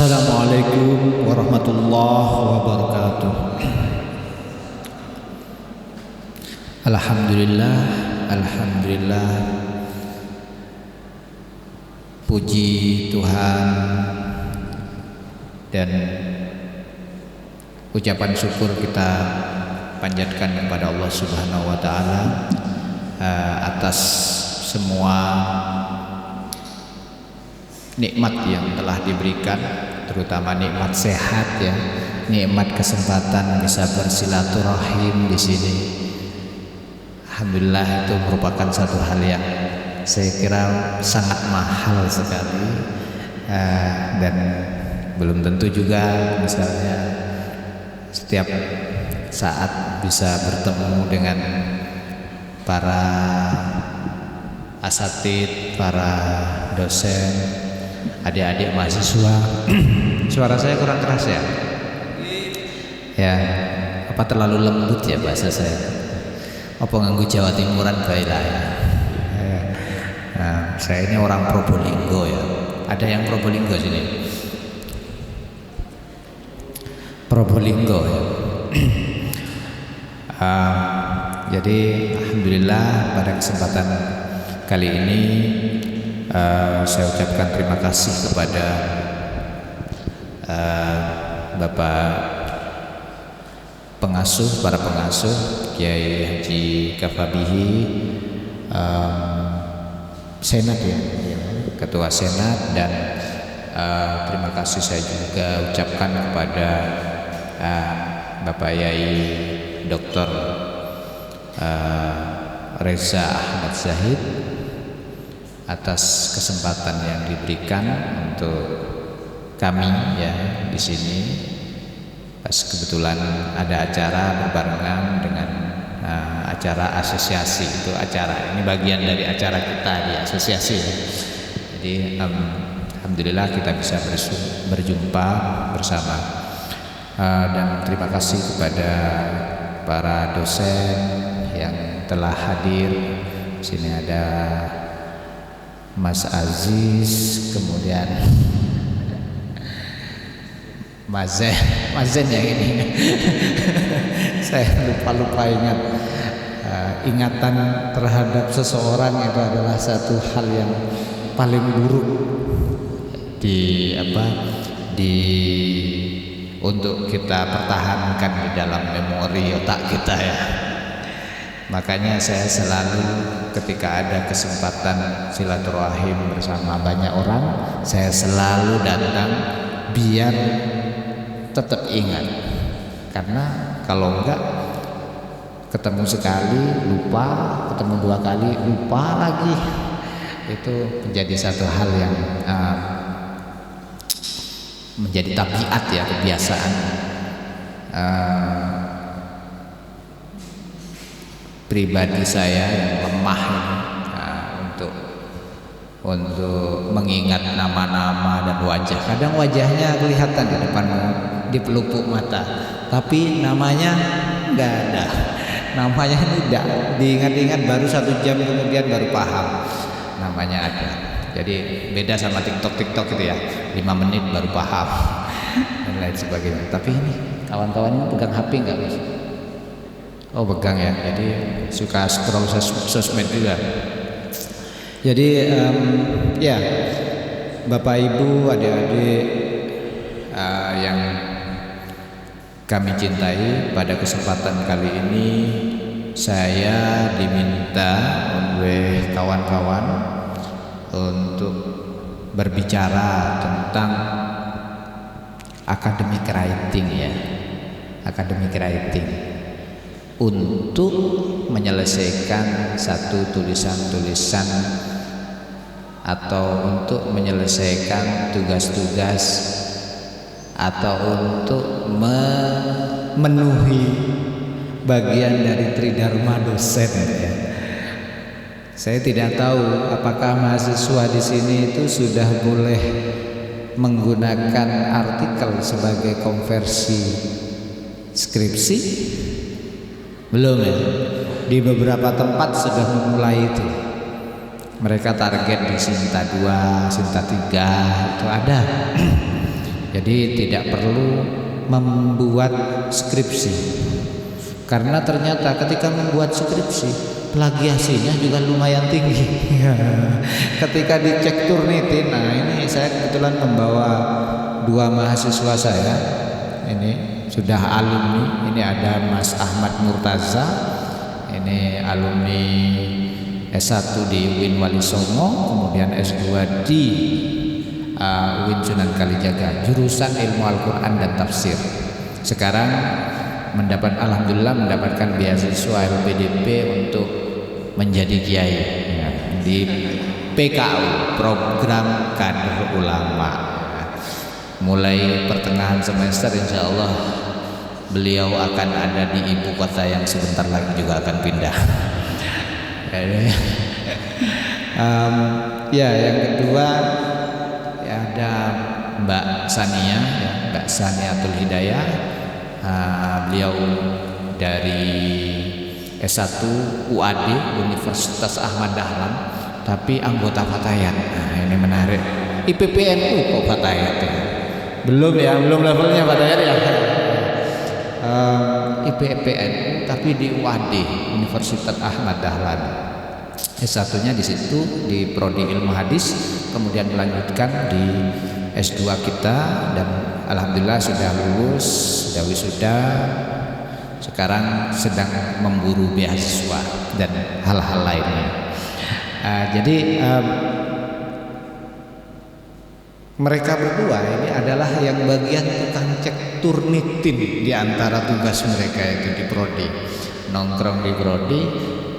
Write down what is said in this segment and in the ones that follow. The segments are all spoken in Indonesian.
Assalamualaikum warahmatullahi wabarakatuh. Alhamdulillah, alhamdulillah. Puji Tuhan dan ucapan syukur kita panjatkan kepada Allah Subhanahu wa taala atas semua nikmat yang telah diberikan, terutama nikmat sehat ya, nikmat kesempatan bisa bersilaturahim di sini. Alhamdulillah, itu merupakan satu hal yang saya kira sangat mahal sekali, dan belum tentu juga misalnya setiap saat bisa bertemu dengan para asatidz, para dosen, adik-adik mahasiswa. Suara saya kurang keras ya? Ya, apa terlalu lembut ya bahasa saya? Apa nganggu Jawa Timuran baiklah ya. Nah, saya ini orang Probolinggo ya. Ada yang Probolinggo sini? Probolinggo ya. Jadi alhamdulillah pada kesempatan kali ini saya ucapkan terima kasih kepada Bapak pengasuh, para pengasuh Kiai Haji Kafabihi, Senat ya, Ketua Senat, dan terima kasih saya juga ucapkan kepada Bapak Yai Dr. Reza Ahmad Zahid atas kesempatan yang diberikan untuk kami ya di sini. Pas kebetulan ada acara berbarengan dengan acara asosiasi, itu acara ini bagian dari acara kita di asosiasi. Jadi alhamdulillah kita bisa berjumpa bersama, dan terima kasih kepada para dosen yang telah hadir. Di sini ada Mas Aziz, kemudian Mas Zen yang ini. Saya lupa ingat. Ingatan terhadap seseorang itu adalah satu hal yang paling buruk untuk kita pertahankan di dalam memori otak kita ya. Makanya saya selalu ketika ada kesempatan silaturahim bersama banyak orang, saya selalu datang biar tetap ingat. Karena kalau enggak, ketemu sekali lupa, ketemu dua kali lupa lagi. Itu menjadi satu hal yang menjadi tabiat ya, kebiasaan pribadi saya yang lemah ini, untuk mengingat nama-nama dan wajah. Kadang wajahnya kelihatan di depanmu, di pelupuk mata, tapi namanya enggak ada. Namanya tidak diingat-ingat, baru 1 jam kemudian baru paham namanya ada. Jadi beda sama TikTok itu ya, 5 menit baru paham dan lain sebagainya. Tapi ini kawan-kawannya pegang HP enggak Mas? Oh pegang ya, jadi suka scroll sosmed juga. Jadi ya Bapak Ibu, adik-adik yang kami cintai, pada kesempatan kali ini saya diminta oleh kawan-kawan untuk berbicara tentang academic writing ya, academic writing, untuk menyelesaikan satu tulisan-tulisan atau untuk menyelesaikan tugas-tugas atau untuk memenuhi bagian dari tridharma dosen ya. Saya tidak tahu apakah mahasiswa di sini itu sudah boleh menggunakan artikel sebagai konversi skripsi. Belum ya. Di beberapa tempat sudah memulai itu. Mereka target di Sinta 2, Sinta 3 itu ada. Jadi tidak perlu membuat skripsi, karena ternyata ketika membuat skripsi plagiasinya juga lumayan tinggi. Ketika dicek Turnitin, nah ini saya kebetulan membawa 2 mahasiswa saya, ini sudah alumni. Ini ada Mas Ahmad Murtaza, ini alumni S1 di UIN Wali Songo, kemudian S2 di UIN Sunan Kalijaga, jurusan ilmu Al-Quran dan tafsir. Sekarang alhamdulillah mendapatkan beasiswa LPDP untuk menjadi kiai ya, di PKU, program kader ulama. Mulai pertengahan semester insya Allah beliau akan ada di ibu kota yang sebentar lagi juga akan pindah. Ya, yang kedua ya, ada Mbak Sania, ya, Mbak Saniatul Hidayah. Beliau dari S1 UAD Universitas Ahmad Dahlan, tapi anggota Fatayat. Nah, ini menarik. IPPNU kok Fatayat ya? Belum levelnya Fatayat ya. IPPNU tapi di UAD Universitas Ahmad Dahlan. S1-nya di situ di prodi ilmu hadis, kemudian melanjutkan di S2 kita, dan alhamdulillah sudah lulus, sudah wisuda. Sekarang sedang memburu beasiswa dan hal-hal lainnya. Jadi mereka berdua ini adalah yang bagian tukang cek Turnitin di antara tugas mereka itu di prodi. Nongkrong di prodi,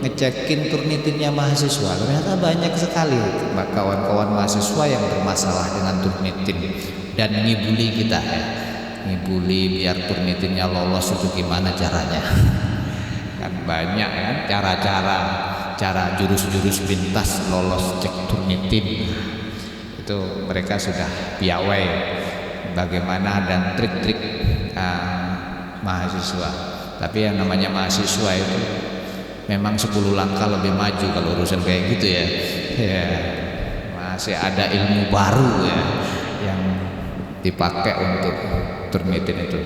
ngecekin Turnitinnya mahasiswa. Ternyata banyak sekali kawan-kawan mahasiswa yang bermasalah dengan Turnitin dan ngibuli kita ya. Ngibuli biar Turnitinnya lolos itu gimana caranya. Kan banyak kan cara jurus-jurus pintas lolos cek Turnitin. Itu mereka sudah piawai bagaimana dan trik-trik mahasiswa. Tapi yang namanya mahasiswa itu memang 10 langkah lebih maju kalau urusan kayak gitu ya. Ya, masih ada ilmu baru ya yang dipakai untuk Turnitin itu,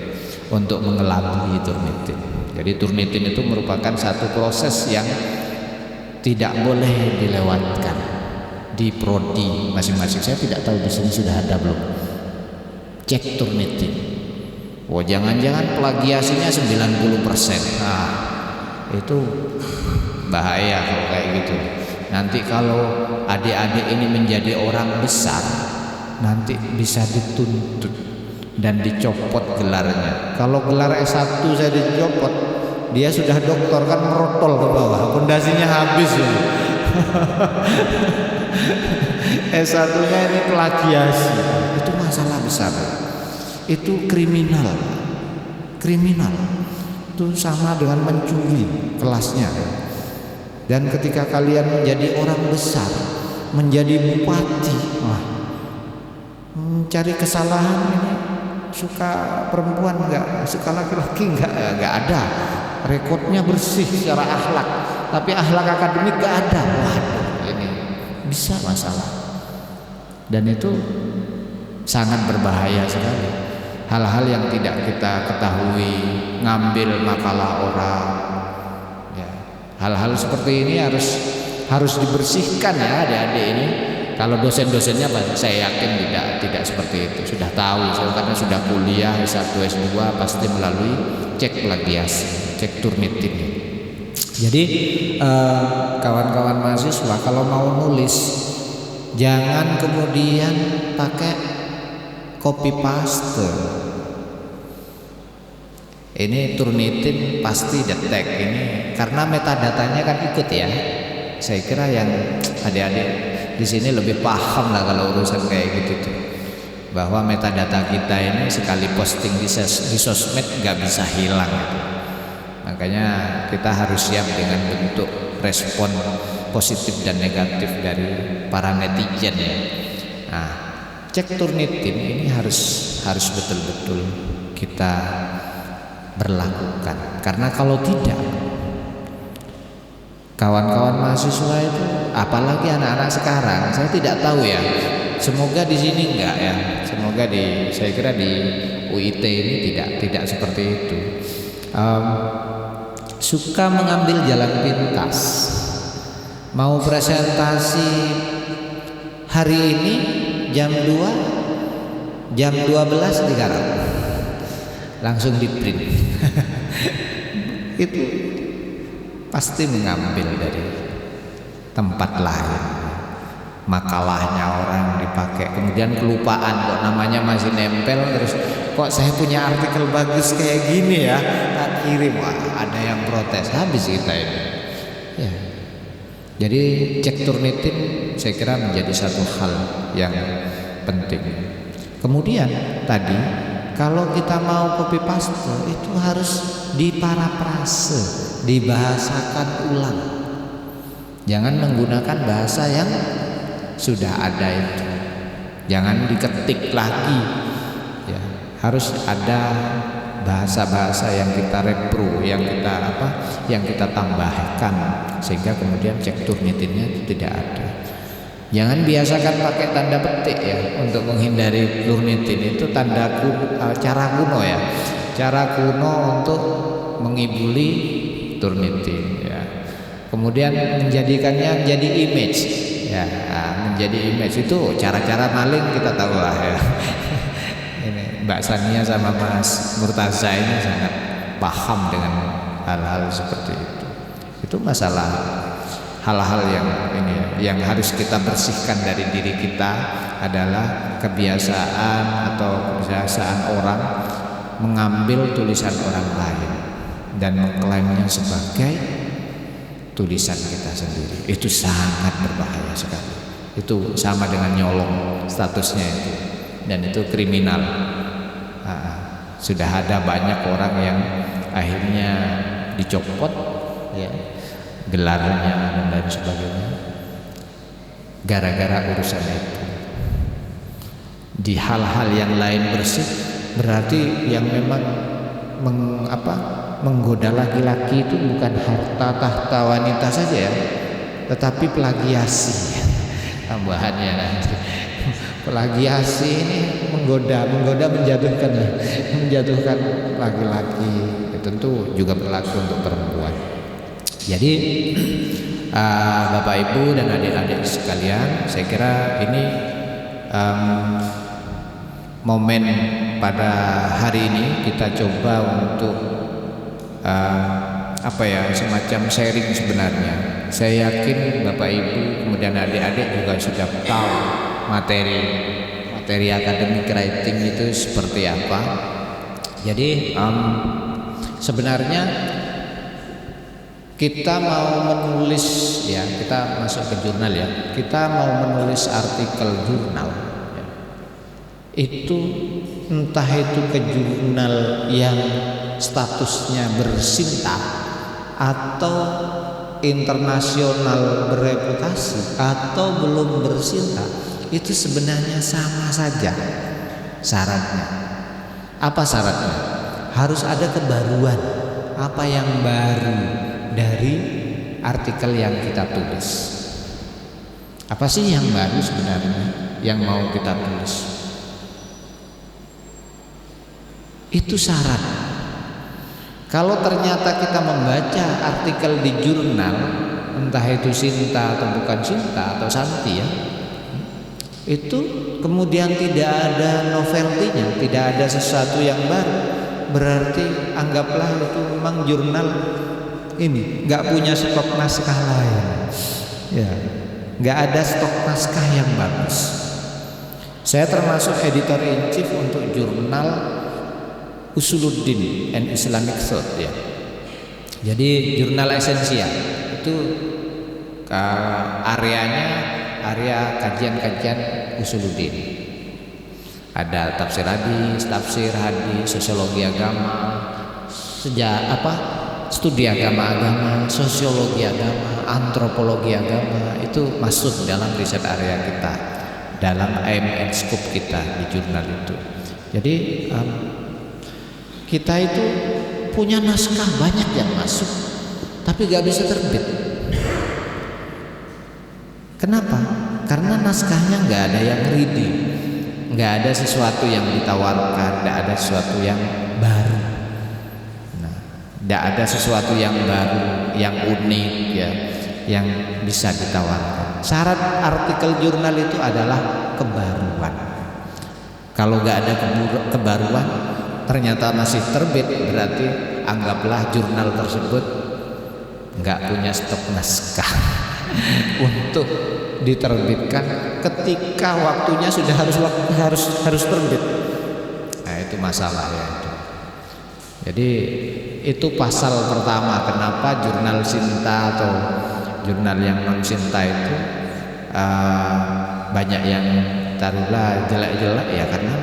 untuk mengelabui Turnitin. Jadi Turnitin itu merupakan satu proses yang tidak boleh dilewatkan di prodi masing-masing. Saya tidak tahu di sini sudah ada belum cek Turnitin. Oh, jangan-jangan plagiasinya 90%. Nah, itu bahaya kalau kayak gitu. Nanti kalau adik-adik ini menjadi orang besar, nanti bisa dituntut dan dicopot gelarnya. Kalau gelar S1 saya dicopot, dia sudah doktor kan merotol ke bawah, pondasinya habis ya. S1-nya ini plagiasi. Itu masalah besar. Itu kriminal. Itu sama dengan mencuri kelasnya. Dan ketika kalian menjadi orang besar, menjadi bupati, mencari kesalahan ini, suka perempuan enggak, suka laki-laki enggak ada. Rekodnya bersih secara akhlak, tapi akhlak akademik enggak ada. Waduh, ini bisa masalah. Dan itu sangat berbahaya sekali. Hal-hal yang tidak kita ketahui, ngambil makalah orang, ya, hal-hal seperti ini harus dibersihkan ya adik-adik ini. Kalau dosen-dosennya saya yakin tidak seperti itu, sudah tahu karena sudah kuliah S1 S2 pasti melalui cek plagiasi, cek Turnitin. Jadi kawan-kawan mahasiswa kalau mau nulis jangan kemudian pakai copy paste. Ini Turnitin pasti detek ini karena metadatanya kan ikut ya. Saya kira yang adik-adik di sini lebih paham lah kalau urusan kayak gitu tuh. Bahwa metadata kita ini sekali posting di sosmed nggak bisa hilang gitu. Makanya kita harus siap dengan bentuk respon positif dan negatif dari para netizen ya. Nah, cek Turnitin ini harus betul-betul kita berlakukan, karena kalau tidak, kawan-kawan mahasiswa itu, apalagi anak-anak sekarang, saya tidak tahu ya Semoga di sini enggak ya. Semoga saya kira di UIT ini tidak seperti itu. Suka mengambil jalan pintas. Mau presentasi hari ini jam 2, jam 12 digarap, langsung di print. Itu pasti mengambil dari tempat lain. Makalahnya orang dipakai, kemudian kelupaan kok namanya masih nempel, terus kok saya punya artikel bagus kayak gini ya, tak kirim. Wah, ada yang protes, habis kita ini ya. Jadi cek Turnitin saya kira menjadi satu hal yang penting. Kemudian tadi kalau kita mau copy paste itu harus diparafrase, dibahasakan ulang. Jangan menggunakan bahasa yang sudah ada itu. Jangan diketik lagi. Ya, harus ada bahasa-bahasa yang kita repro, yang kita tambahkan sehingga kemudian cek Turnitinnya tidak ada. Jangan biasakan pakai tanda petik ya untuk menghindari Turnitin. Itu cara kuno ya. Cara kuno untuk mengibuli Turnitin ya. Kemudian menjadikannya jadi image ya, menjadi image itu cara-cara maling kita tahu lah ya. Ini Mbak Sania sama Mas Murtaza ini sangat paham dengan hal-hal seperti itu. Itu masalah hal-hal yang harus kita bersihkan dari diri kita adalah kebiasaan orang mengambil tulisan orang lain dan mengklaimnya sebagai tulisan kita sendiri. Itu sangat berbahaya sekali. Itu sama dengan nyolong statusnya itu, dan itu kriminal. Sudah ada banyak orang yang akhirnya dicopot ya gelarnya dan lain sebagainya gara-gara urusan itu. Di hal-hal yang lain bersih, berarti yang memang menggoda laki-laki itu bukan harta tahta wanita saja ya, tetapi plagiasi tambahannya nanti. Plagiasi ini menggoda menjatuhkan laki-laki. Tentu juga berlaku untuk perempuan. Jadi Bapak Ibu dan adik-adik sekalian, saya kira ini momen pada hari ini kita coba untuk semacam sharing sebenarnya. Saya yakin Bapak Ibu kemudian adik-adik juga sudah tahu materi academic writing itu seperti apa. Jadi sebenarnya kita mau menulis ya, kita masuk ke jurnal ya, kita mau menulis artikel jurnal ya. Itu entah itu ke jurnal yang statusnya bersinta atau internasional bereputasi atau belum bersinta, itu sebenarnya sama saja syaratnya. Apa syaratnya? Harus ada kebaruan, apa yang baru dari artikel yang kita tulis. Apa sih yang baru sebenarnya yang mau kita tulis? Itu syarat. Kalau ternyata kita membaca artikel di jurnal, entah itu Sinta atau bukan Sinta atau Santi ya, itu kemudian tidak ada novelty-nya, tidak ada sesuatu yang baru, berarti anggaplah itu memang jurnal ini nggak punya stok naskah lain ya, nggak ada stok naskah yang bagus. Saya termasuk editor in chief untuk jurnal Usuluddin and Islamic Thought ya. Jadi jurnal esensial itu area kajian-kajian Usuluddin. Ada tafsir hadis, sosiologi agama, studi agama, sosiologi agama, antropologi agama, itu masuk dalam riset area kita, dalam aim and scope kita di jurnal itu. Jadi kita itu punya naskah banyak yang masuk, tapi gak bisa terbit. Kenapa? Karena naskahnya nggak ada yang ready, nggak ada sesuatu yang ditawarkan, nggak ada sesuatu yang baru. Nah, nggak ada sesuatu yang baru, yang unik ya, yang bisa ditawarkan. Syarat artikel jurnal itu adalah kebaruan. Kalau nggak ada kebaruan, ternyata masih terbit, berarti anggaplah jurnal tersebut nggak punya stok naskah untuk diterbitkan ketika waktunya sudah harus terbit. Nah, itu masalah ya. Jadi itu pasal pertama kenapa jurnal Sinta atau jurnal yang non Sinta itu banyak yang taruhlah jelek-jelek ya, karena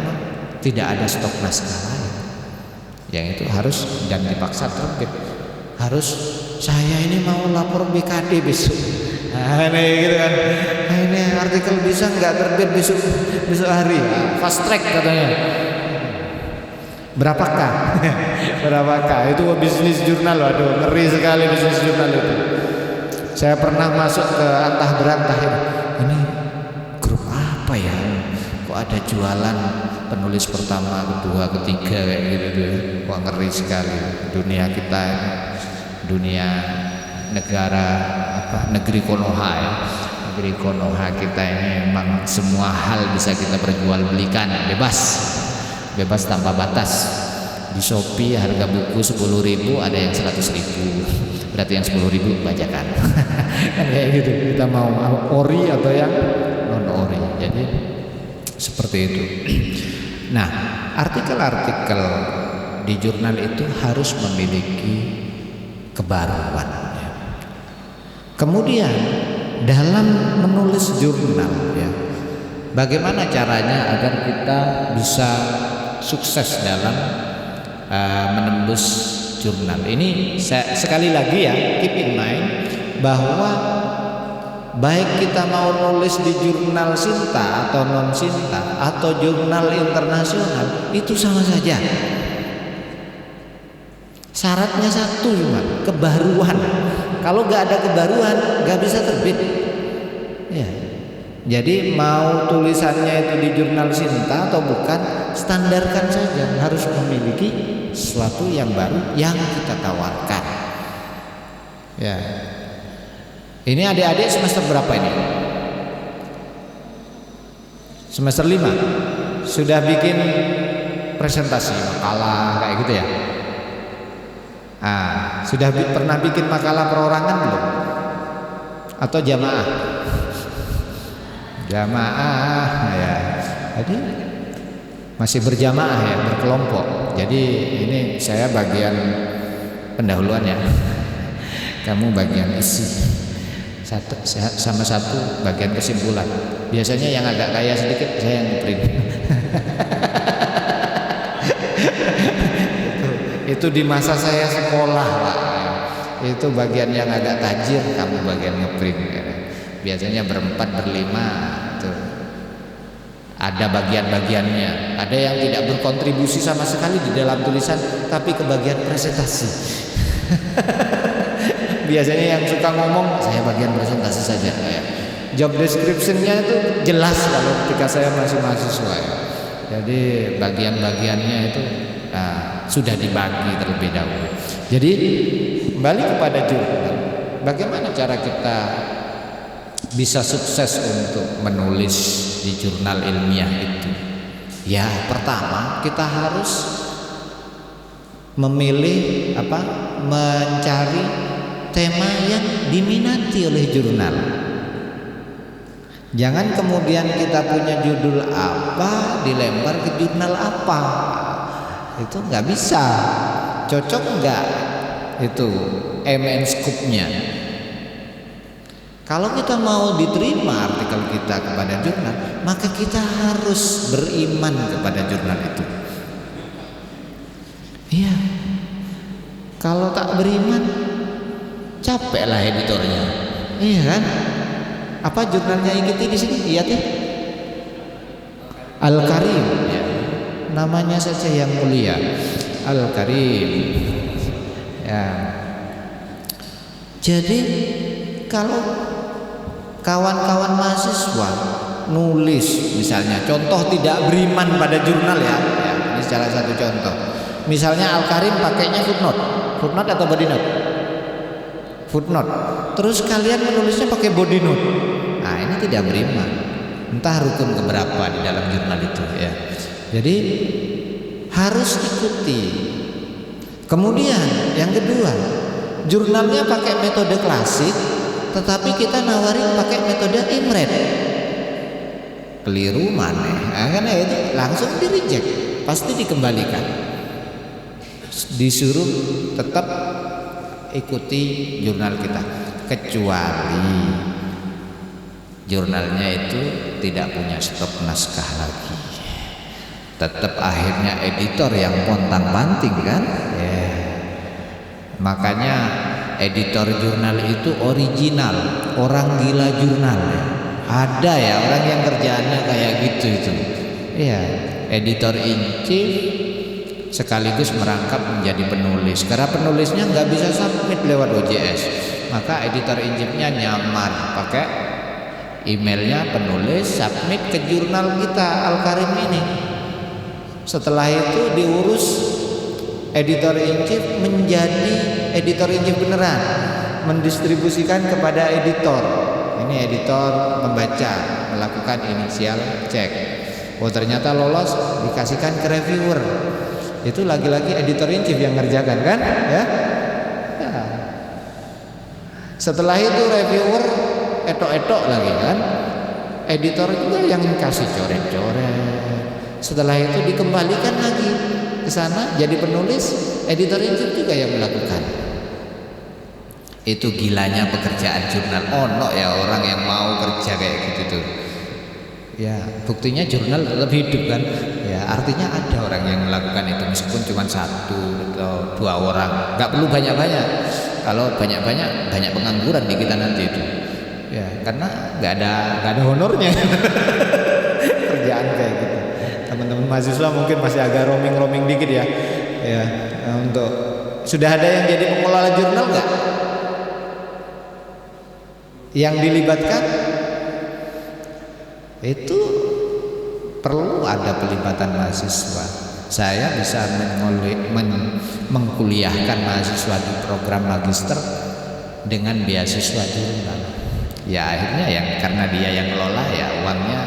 tidak ada stok naskah lain yang itu harus dan dipaksa terbit. Harus, saya ini mau lapor BKD besok, nah ini gitu kan, nah, ini artikel bisa nggak terbit besok hari, fast track katanya. Berapakah? Berapakah? Itu bisnis jurnal, waduh ngeri sekali bisnis jurnal itu. Saya pernah masuk ke antah berantah ini grup apa ya? Kok ada jualan penulis pertama, kedua, ketiga kayak gitu. Wah ngeri sekali dunia kita ini. Dunia negara negeri Konoha ya. Negeri Konoha kita ini memang semua hal bisa kita perjualbelikan, bebas tanpa batas. Di Shopee harga buku 10.000, ada yang 100.000, berarti yang 10.000 bajakan. Kan kayak gitu, kita mau ori atau yang non ori. Jadi seperti itu. Nah, artikel-artikel di jurnal itu harus memiliki kebaruan. Kemudian dalam menulis jurnal ya, bagaimana caranya agar kita bisa sukses dalam menembus jurnal ini? Sekali lagi ya, keep in mind bahwa baik kita mau nulis di jurnal Sinta atau non Sinta atau jurnal internasional, itu sama saja. Syaratnya satu cuma kebaruan. Kalau nggak ada kebaruan, nggak bisa terbit. Ya. Jadi mau tulisannya itu di jurnal Sinta atau bukan, standarkan saja. Harus memiliki sesuatu yang baru yang kita tawarkan. Ya. Ini adik-adik semester berapa ini? Semester 5. Sudah bikin presentasi, makalah kayak gitu ya? Sudah pernah bikin makalah perorangan belum? Atau jamaah? Jamaah ya. Jadi masih berjamaah ya, berkelompok. Jadi ini saya bagian pendahuluan ya. Kamu bagian isi. Sama satu bagian kesimpulan. Biasanya yang agak kaya sedikit saya yang print. Itu di masa saya sekolah Pak. Itu bagian yang agak tajir, kamu bagian ngeprint. Biasanya berempat berlima tuh. Ada bagian-bagiannya. Ada yang tidak berkontribusi sama sekali di dalam tulisan, tapi ke bagian presentasi. Biasanya yang suka ngomong, saya bagian presentasi saja ya. Job description-nya itu jelas kalau ketika saya masih mahasiswa ya. Jadi bagian-bagiannya itu sudah dibagi terlebih dahulu. Jadi kembali kepada jurnal. Bagaimana cara kita bisa sukses untuk menulis di jurnal ilmiah itu? Ya, pertama kita harus memilih mencari tema yang diminati oleh jurnal. Jangan kemudian kita punya judul apa dilempar ke jurnal apa. Itu nggak bisa. Cocok nggak itu MN Scoop-nya? Kalau kita mau diterima artikel kita kepada jurnal, maka kita harus beriman kepada jurnal itu. Iya. Kalau tak beriman, capeklah editornya. Iya kan? Apa jurnalnya Igiti di sini? Iya tuh. Al-Karim ya. Namanya saja yang mulia. Al-Karim. Ya. Jadi kalau kawan-kawan mahasiswa nulis misalnya contoh tidak beriman pada jurnal ya, ini salah satu contoh. Misalnya Al-Karim pakainya footnote atau body note? Footnote. Terus kalian menulisnya pakai body note. Nah, ini tidak beriman. Entah rukun keberapa di dalam jurnal itu ya. Jadi harus ikuti. Kemudian yang kedua, jurnalnya pakai metode klasik, tetapi kita nawarin pakai metode imret. Keliru maneh. Nah, kan itu langsung di reject, pasti dikembalikan. Disuruh tetap ikuti jurnal kita, kecuali jurnalnya itu tidak punya stok naskah lagi. Tetap akhirnya editor yang pontang-panting kan ya. Makanya editor jurnal itu original, orang gila jurnal ya. Ada ya orang yang kerjaannya kayak gitu itu ya, editor in chief sekaligus merangkap menjadi penulis. Karena penulisnya nggak bisa submit lewat OJS, maka editor in chiefnya nyamar pakai emailnya penulis, submit ke jurnal kita Al-Karim ini. Setelah itu diurus editor in chief menjadi editor in chief beneran, mendistribusikan kepada editor. Ini editor membaca, melakukan inisial cek. Oh ternyata lolos, dikasihkan ke reviewer. Itu lagi-lagi editor in chief yang ngerjakan kan ya? Ya. Setelah itu reviewer etok-etok lagi kan, editor juga yang kasih coret-coret. Setelah itu dikembalikan lagi ke sana jadi penulis, editor in chief juga yang melakukan. Itu gilanya pekerjaan jurnal. Ono ya orang yang mau kerja kayak gitu tuh. Ya, buktinya jurnal tetap hidup kan. Ya, artinya ada orang yang melakukan itu meskipun cuma 1 atau 2 orang. Enggak perlu banyak-banyak. Kalau banyak-banyak banyak pengangguran di kita nanti itu. Ya, karena enggak ada honornya. Kerjaan kayak gitu. Teman-teman mahasiswa mungkin masih agak roaming dikit ya. Ya, untuk sudah ada yang jadi pengelola jurnal enggak? Yang dilibatkan itu perlu ada pelibatan mahasiswa. Saya bisa mengkuliahkan mahasiswa di program magister dengan beasiswa jurnal. Ya akhirnya yang karena dia yang ngelola ya uangnya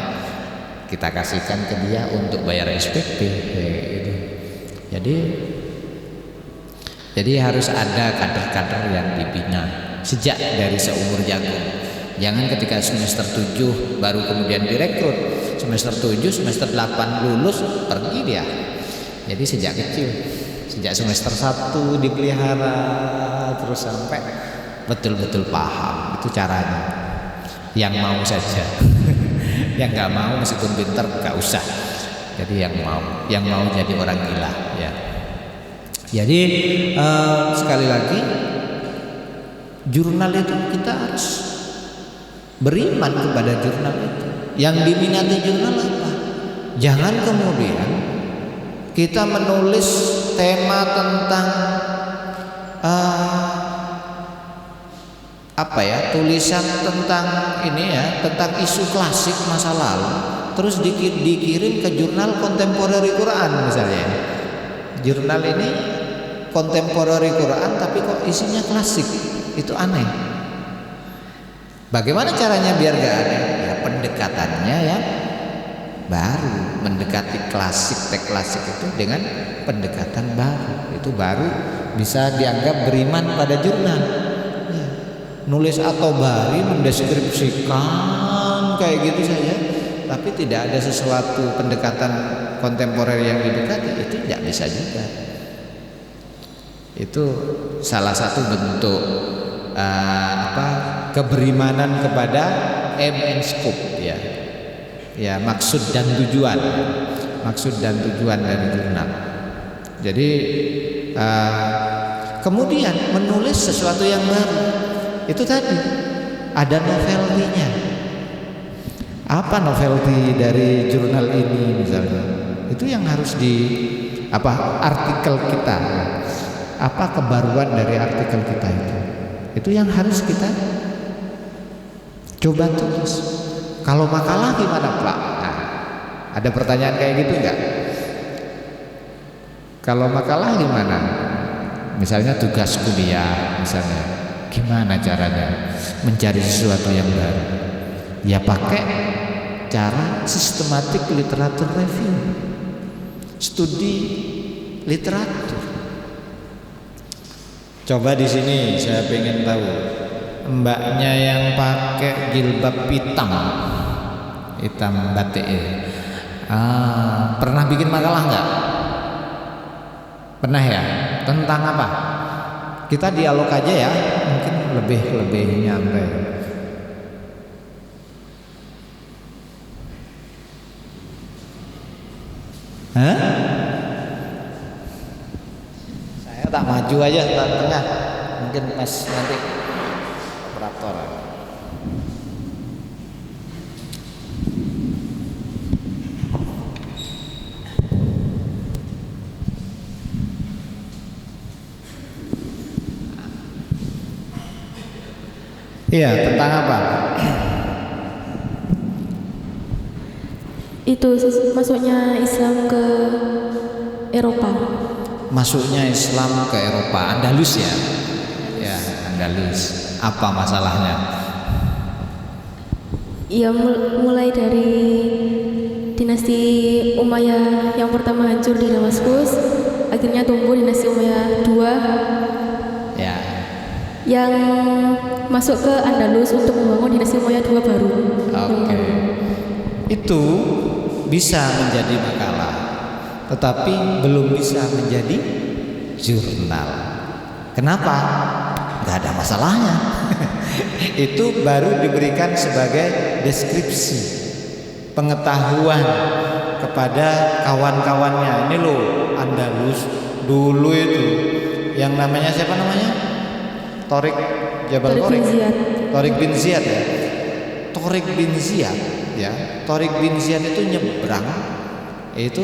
kita kasihkan ke dia untuk bayar SPP gitu. Jadi harus ada kader-kader yang dibina sejak dari seumur jagung. Jangan ketika semester 7 baru kemudian direkrut. Semester 7, semester 8 lulus pergi dia. Jadi sejak kecil, sejak semester 1 dipelihara terus sampai betul-betul paham. Itu caranya. Yang mau saja. Yang nggak mau meskipun pintar nggak usah. Jadi yang mau jadi orang gila ya. Jadi sekali lagi jurnal itu kita harus beriman kepada jurnal itu. Yang diminati jurnal apa? Jangan kemudian kita menulis tema tentang tulisan tentang ini ya, tentang isu klasik masa lalu, terus dikirim ke jurnal kontemporeri Quran misalnya. Jurnal ini kontemporeri Quran tapi kok isinya klasik, itu aneh. Bagaimana caranya biar gak aneh? Ya pendekatannya yang baru, mendekati klasik, teks klasik itu dengan pendekatan baru. Itu baru bisa dianggap beriman pada jurnal. Ya. Nulis atau bari mendeskripsikan kayak gitu saja, tapi tidak ada sesuatu pendekatan kontemporer yang didekati, itu tidak bisa juga. Itu salah satu bentuk keberimanan kepada aim and scope ya. Ya, maksud dan tujuan dari jurnal. Jadi kemudian menulis sesuatu yang baru. Itu tadi ada novelty-nya. Apa novelty dari jurnal ini misalnya? Itu yang harus artikel kita. Apa kebaruan dari artikel kita itu? Itu yang harus kita Coba tulis. Kalau makalah gimana Pak? Nah, ada pertanyaan kayak gitu enggak? Kalau makalah gimana? Misalnya tugas kuliah misalnya, gimana caranya mencari sesuatu yang baru? Ya pakai cara sistematik literatur review, studi literatur. Coba di sini saya pengen tahu, mbaknya yang pakai jilbab hitam batik ya. Pernah bikin makalah nggak? Pernah ya? Tentang apa? Kita dialog aja ya, mungkin lebih nyantai. Hah? Saya tak maju aja ke tengah, mungkin Mas nanti operator. Iya, tentang apa? Itu masuknya Islam ke Eropa. Masuknya Islam ke Eropa, Andalus ya? Ya, Andalus. Apa masalahnya? Ya mulai dari dinasti Umayyah yang pertama hancur di Damaskus, akhirnya tumbuh dinasti Umayyah II. Ya. Yang masuk ke Andalus untuk membangun dinasti Umayyah II baru. Oke. Itu bisa menjadi makalah, tetapi belum bisa menjadi jurnal. Kenapa? Gak ada masalahnya. Itu baru diberikan sebagai deskripsi, pengetahuan kepada kawan-kawannya. Ini loh Andalus dulu itu yang namanya siapa namanya? Torik Jabal Torik. Torik bin Ziyad ya. Torik bin Ziyad ya. Torik bin Ziyad itu nyebrang. Itu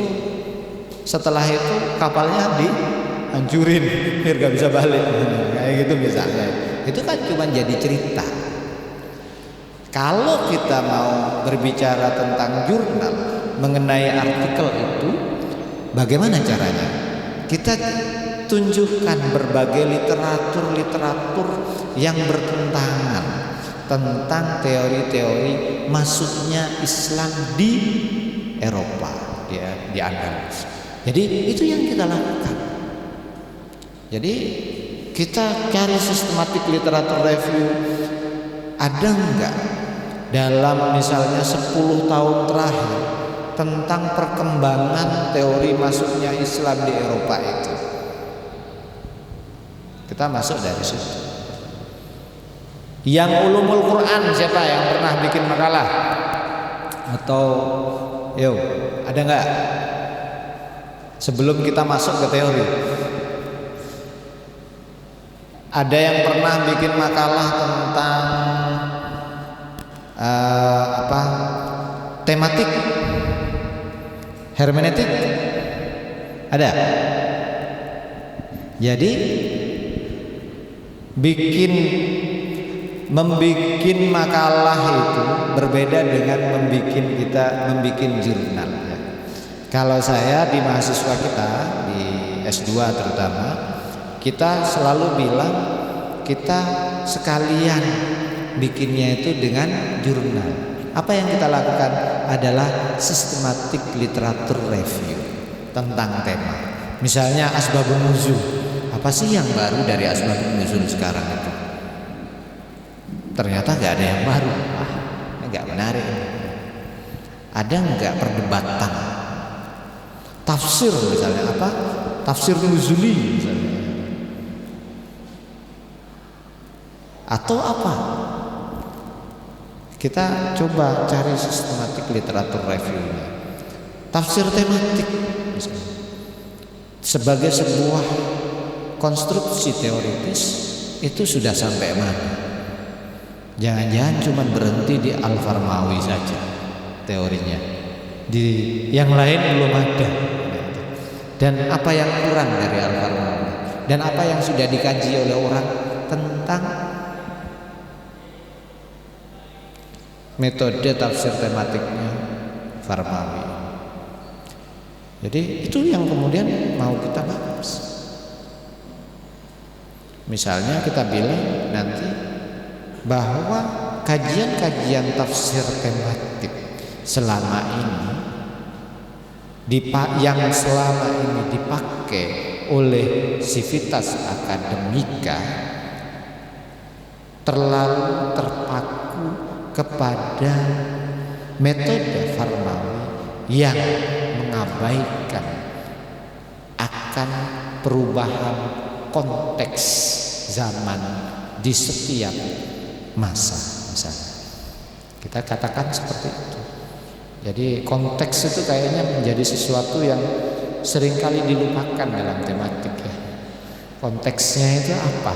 setelah itu kapalnya dihancurin biar gak bisa balik. Kayak gitu misalnya. Itu kan cuma jadi cerita. Kalau kita mau berbicara tentang jurnal mengenai artikel itu, bagaimana caranya? Kita tunjukkan berbagai literatur yang bertentangan tentang teori-teori masuknya Islam di Eropa, di Andalus. Jadi itu yang kita lakukan. Jadi kita cari sistematik literatur review, ada enggak dalam misalnya 10 tahun terakhir tentang perkembangan teori masuknya Islam di Eropa itu. Kita masuk dari situ. Yang ulumul Quran siapa yang pernah bikin makalah? Atau ada enggak? Sebelum kita masuk ke teori, ada yang pernah bikin makalah tentang tematik hermeneutik? Ada? Jadi membikin makalah itu berbeda dengan membikin jurnal ya. Kalau saya di mahasiswa kita di S2 terutama, kita selalu bilang kita sekalian bikinnya itu dengan jurnal. Apa yang kita lakukan adalah sistematik literatur review tentang tema. Misalnya asbabun nuzul. Apa sih yang baru dari asbabun nuzul sekarang itu? Ternyata gak ada yang baru. Gak menarik. Ada nggak perdebatan? Tafsir misalnya apa? Tafsir nuzuli misalnya. Atau apa? Kita coba cari sistematik literatur reviewnya. Tafsir tematik misalnya. Sebagai sebuah konstruksi teoritis itu sudah sampai mana? Jangan-jangan cuma berhenti di Al-Farmawi saja teorinya. Di yang lain belum ada. Dan apa yang kurang dari Al-Farmawi? Dan apa yang sudah dikaji oleh orang tentang metode tafsir tematiknya Farmawi. Jadi itu yang kemudian mau kita bahas. Misalnya kita bilang nanti bahwa kajian-kajian tafsir tematik selama ini yang selama ini dipakai oleh Civitas Akademika terlalu terpaku kepada metode Farmawi yang mengabaikan akan perubahan konteks zaman di setiap masa. Misalnya kita katakan seperti itu. Jadi konteks itu kayaknya menjadi sesuatu yang seringkali dilupakan dalam tematik ya. Konteksnya itu apa?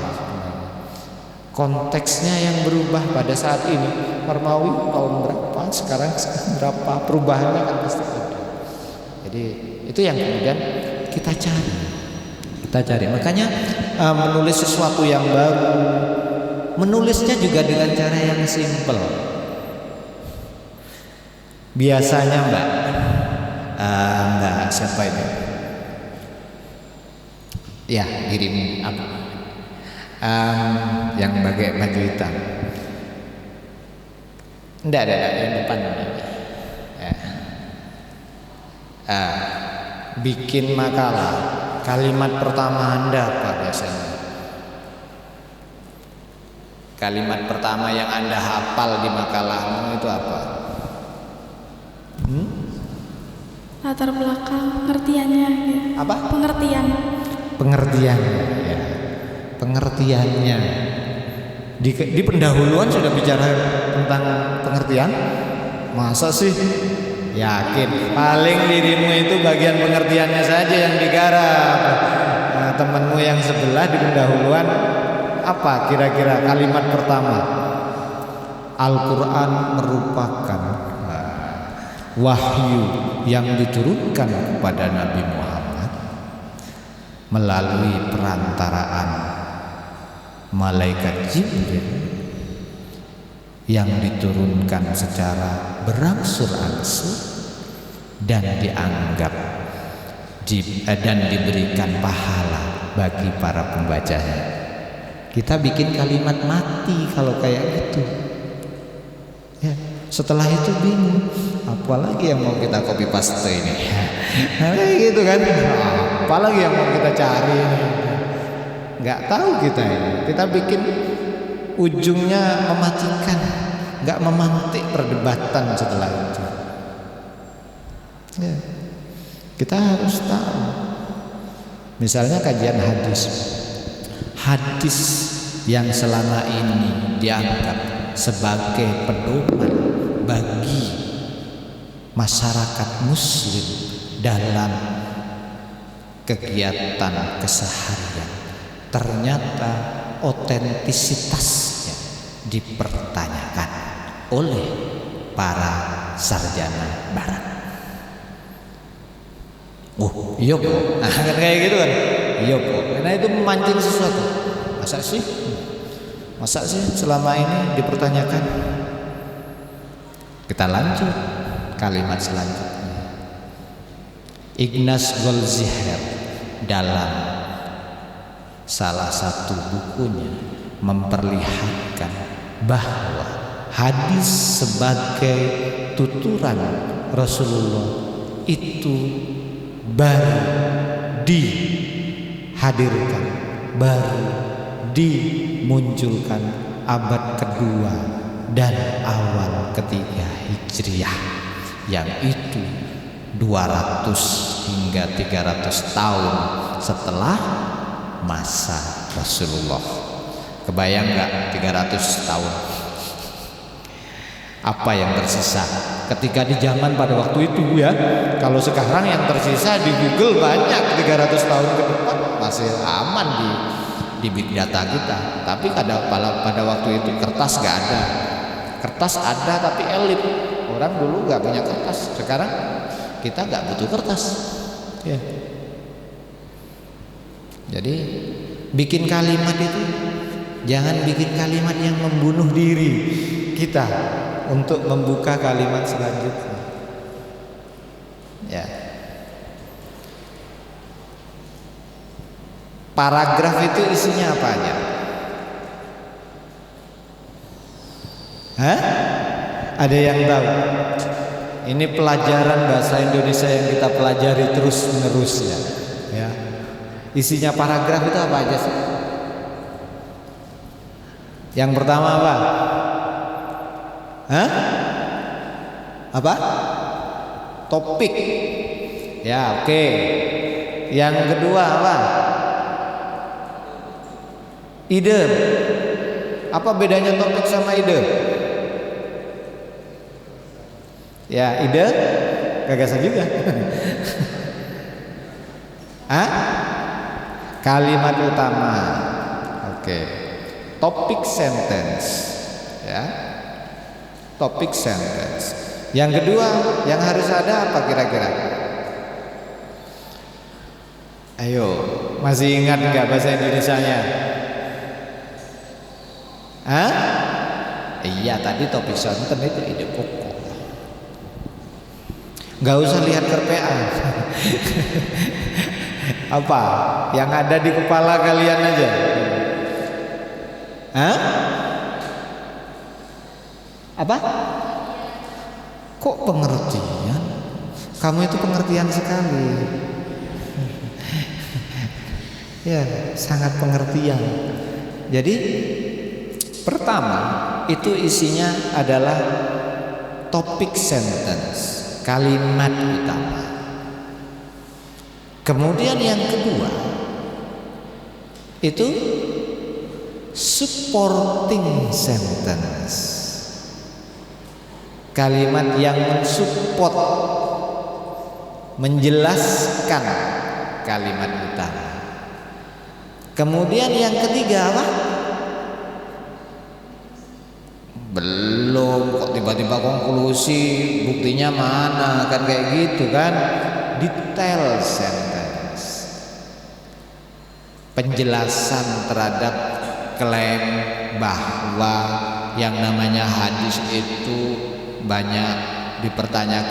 Konteksnya yang berubah pada saat ini. Farmawi tahun berapa, sekarang berapa, perubahannya kan pasti ada. Jadi itu yang kemudian kita cari. Makanya menulis sesuatu yang baru, menulisnya juga dengan cara yang simpel. Biasanya Mbak siapa itu? Ya, kirim apa? Yang pakai baju hitam. Enggak, yang depan. Bikin makalah. Kalimat pertama Anda apa biasanya? Kalimat pertama yang Anda hafal di makalahmu itu apa? Latar belakang pengertiannya ya. Apa? Pengertian Ya. Pengertiannya. Di pendahuluan sudah bicara tentang pengertian? Masa sih? Yakin? Paling dirimu itu bagian pengertiannya saja yang digarap. Nah, temanmu yang sebelah di pendahuluan apa kira-kira kalimat pertama? Al-Quran merupakan wahyu yang diturunkan kepada Nabi Muhammad melalui perantaraan malaikat Jibril yang diturunkan secara berangsur-angsur dan dianggap dan diberikan pahala bagi para pembacanya. Kita bikin kalimat mati kalau kayak gitu ya. Setelah itu bingung, apalagi yang mau kita copy paste ini. Kayak gitu kan, apalagi yang mau kita cari ini. Nggak tahu kita ini. Kita bikin ujungnya mematikan, nggak memantik perdebatan setelah itu. Ya. Kita harus tahu. Misalnya kajian hadis yang selama ini dianggap sebagai pedoman bagi masyarakat muslim dalam kegiatan keseharian, ternyata otentisitasnya dipertanyakan oleh para sarjana barat. Oh iya kok, nah, kayak gitu kan, iya kok, karena itu memancing sesuatu. Masa sih selama ini dipertanyakan? Kita lanjut kalimat selanjutnya. Ignaz Goldziher dalam salah satu bukunya memperlihatkan bahwa hadis sebagai tuturan Rasulullah itu baru dihadirkan, baru dimunculkan abad kedua dan awal ketiga Hijriah, yang itu 200 hingga 300 tahun setelah masa Rasulullah. Kebayang nggak 300 tahun? Apa yang tersisa ketika di zaman pada waktu itu ya? Kalau sekarang yang tersisa di Google banyak, 300 tahun ke depan masih aman di big data kita. Tapi pada waktu itu kertas nggak ada. Kertas ada tapi elit. Orang dulu nggak punya kertas. Sekarang kita nggak butuh kertas. Ya. Jadi bikin kalimat itu jangan bikin kalimat yang membunuh diri kita. untuk membuka kalimat selanjutnya. Ya. Paragraf itu isinya apa aja? Hah? Ada yang tahu? Ini pelajaran bahasa Indonesia yang kita pelajari terus menerus ya. Ya. Isinya paragraf itu apa aja sih? Yang pertama apa? Hah? Apa? Topik. Ya, oke. Yang kedua apa? Ide. Apa bedanya topik sama ide? Ya, ide gagasan juga. Hah? Kalimat utama. Oke. Topic sentence. Ya. Topic sentence. Yang kedua, yang harus ada apa kira-kira? Ayo, masih ingat nggak bahasa Indonesianya? Hah? Iya, tadi topik sentence itu ide pokok. Nggak usah lihat kerpean. Apa? Yang ada di kepala kalian aja. Hah? Apa? Kok pengertian? Kamu itu pengertian sekali. Ya, sangat pengertian. Jadi pertama itu isinya adalah topic sentence, kalimat utama. Kemudian yang kedua itu supporting sentence, kalimat yang mensupport, menjelaskan kalimat utama. Kemudian yang ketiga apa? Belum, kok tiba-tiba konklusi, buktinya mana, kan kayak gitu kan. Detail sentence, penjelasan terhadap klaim bahwa yang namanya hadis itu banyak dipertanyakan